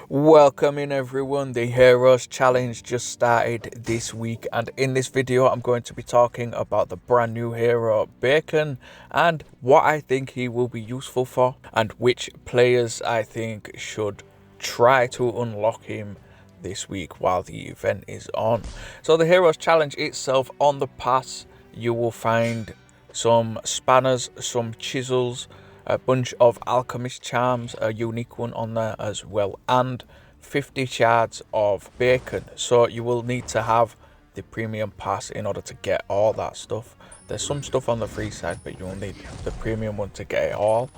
Welcome in everyone, the Heroes Challenge just started this week, and in this video I'm going to be talking about the brand new hero Bacon and what I think he will be useful for and which players I think should try to unlock him this week while the event is on. So the Heroes Challenge itself, on the pass you will find some spanners, some chisels, a bunch of alchemist charms, a unique one on there as well, and 50 shards of bacon. So you will need to have the premium pass in order to get all that stuff. There's some stuff on the free side, but you'll need the premium one to get it all.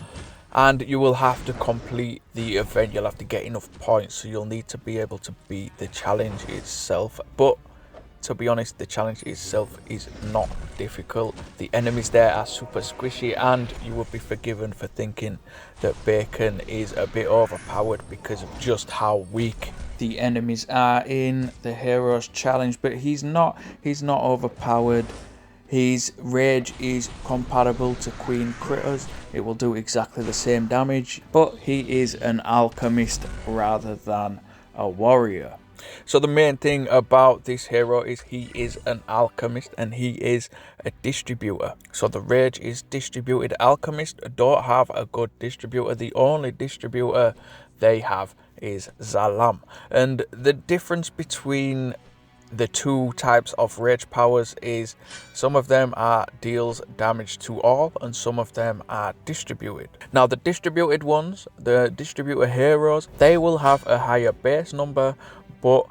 And you will have to complete the event. You'll have to get enough points, so you'll need to be able to beat the challenge itself. But to be honest, the challenge itself is not difficult. The enemies there are super squishy, and you will be forgiven for thinking that Bacon is a bit overpowered because of just how weak the enemies are in the Heroes Challenge. But he's not overpowered. His rage is compatible to Queen Critters. It will do exactly the same damage, but he is an alchemist rather than a warrior. So the main thing about this hero is he is an alchemist and he is a distributor. So the rage is distributed. Alchemists don't have a good distributor. The only distributor they have is Zalam. And the difference between the two types of rage powers is some of them are deals damage to all and some of them are distributed. Now the distributed ones, the distributor heroes, they will have a higher base number, but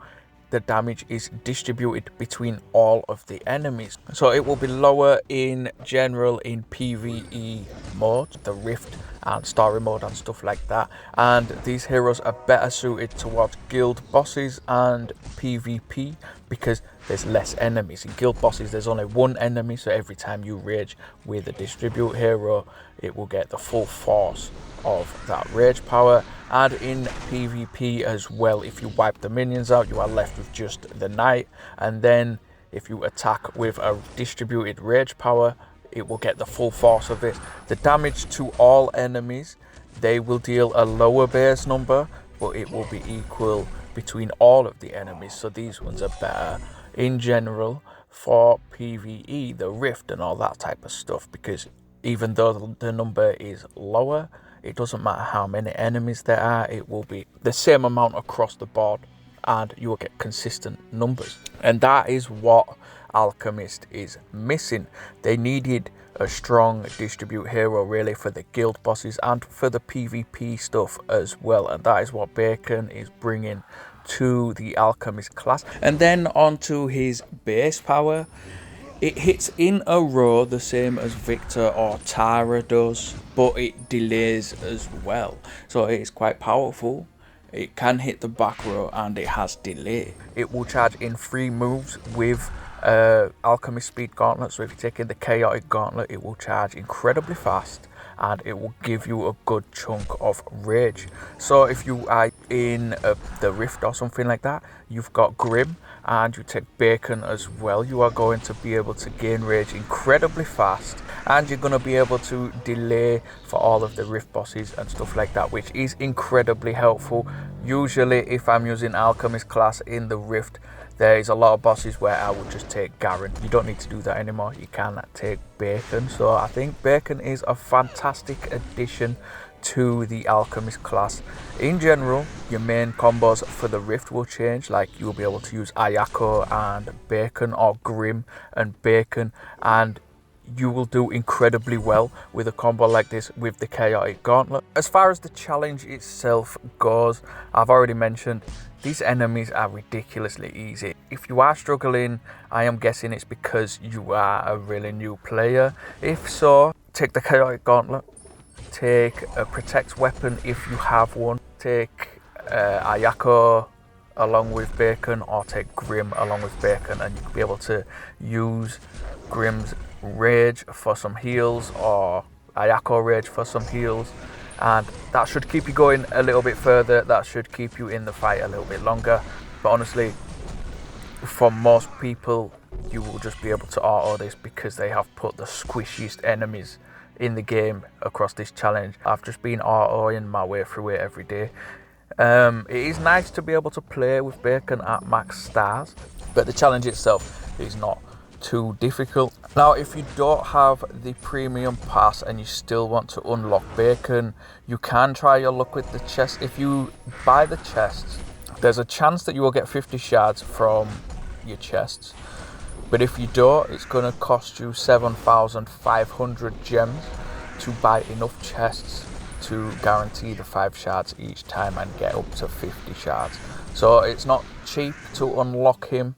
the damage is distributed between all of the enemies. So it will be lower in general in PvE mode, the Rift and story mode and stuff like that. And these heroes are better suited towards guild bosses and PvP because there's less enemies. In guild bosses there's only one enemy, so every time you rage with a distribute hero it will get the full force of that rage power. And in PvP as well, if you wipe the minions out you are left with just the knight, and then if you attack with a distributed rage power it will get the full force of it. The damage to all enemies, they will deal a lower base number, but it will be equal between all of the enemies, so these ones are better in general for PvE, the Rift and all that type of stuff, because even though the number is lower, it doesn't matter how many enemies there are, it will be the same amount across the board and you will get consistent numbers. And that is what Alchemist is missing. They needed a strong distribute hero really for the guild bosses and for the PvP stuff as well, and that is what Bacon is bringing to the Alchemist class. And then onto his base power, it hits in a row the same as Victor or Tara does, but it delays as well, so it is quite powerful. It can hit the back row and it has delay. It will charge in 3 moves with Alchemist Speed Gauntlet, so if you take in the Chaotic Gauntlet it will charge incredibly fast and it will give you a good chunk of rage. So if you are in the Rift or something like that, you've got Grim and you take Bacon as well, you are going to be able to gain rage incredibly fast, and you're going to be able to delay for all of the Rift bosses and stuff like that, which is incredibly helpful. Usually if I'm using Alchemist class in the Rift, there is a lot of bosses where I would just take Garen. You don't need to do that anymore, you can take Bacon. So I think Bacon is a fantastic addition to the Alchemist class. In general, your main combos for the Rift will change, like you'll be able to use Ayako and Bacon or Grim and Bacon, and you will do incredibly well with a combo like this with the Chaotic Gauntlet. As far as the challenge itself goes, I've already mentioned these enemies are ridiculously easy. If you are struggling, I am guessing it's because you are a really new player. If so, take the Chaotic Gauntlet, take a Protect weapon if you have one, take Ayako along with Bacon, or take Grim along with Bacon, and you'll be able to use Grim's rage for some heals or Ayako rage for some heals, and that should keep you going a little bit further, that should keep you in the fight a little bit longer. But honestly, for most people you will just be able to auto this because they have put the squishiest enemies in the game across this challenge. I've just been autoing my way through it every day It is nice to be able to play with Bacon at max stars, but the challenge itself is not too difficult. Now, if you don't have the premium pass and you still want to unlock Bacon, you can try your luck with the chest. If you buy the chests, there's a chance that you will get 50 shards from your chests, but if you don't, it's going to cost you 7,500 gems to buy enough chests to guarantee the 5 shards each time and get up to 50 shards. So it's not cheap to unlock him,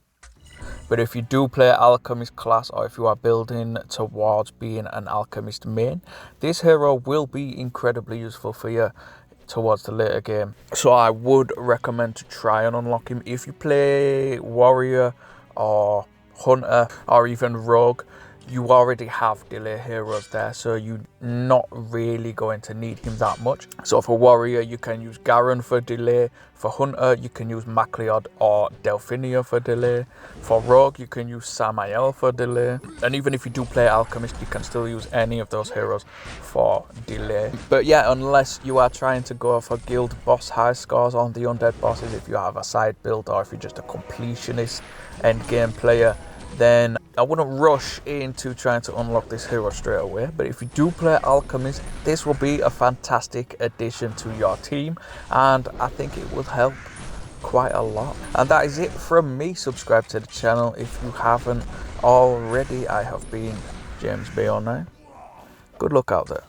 but if you do play alchemist class, or if you are building towards being an alchemist main, this hero will be incredibly useful for you towards the later game. So I would recommend to try and unlock him. If you play warrior or hunter or even rogue, you already have delay heroes there, so you're not really going to need him that much. So for warrior, you can use Garen for delay. For hunter, you can use Macleod or Delphinia for delay. For rogue, you can use Samael for delay. And even if you do play alchemist, you can still use any of those heroes for delay. But yeah, unless you are trying to go for guild boss high scores on the undead bosses, if you have a side build or if you're just a completionist end game player, then I wouldn't rush into trying to unlock this hero straight away. But if you do play alchemist, this will be a fantastic addition to your team, and I think it will help quite a lot. And that is it from me. Subscribe to the channel if you haven't already. I have been James B09. Good luck out there.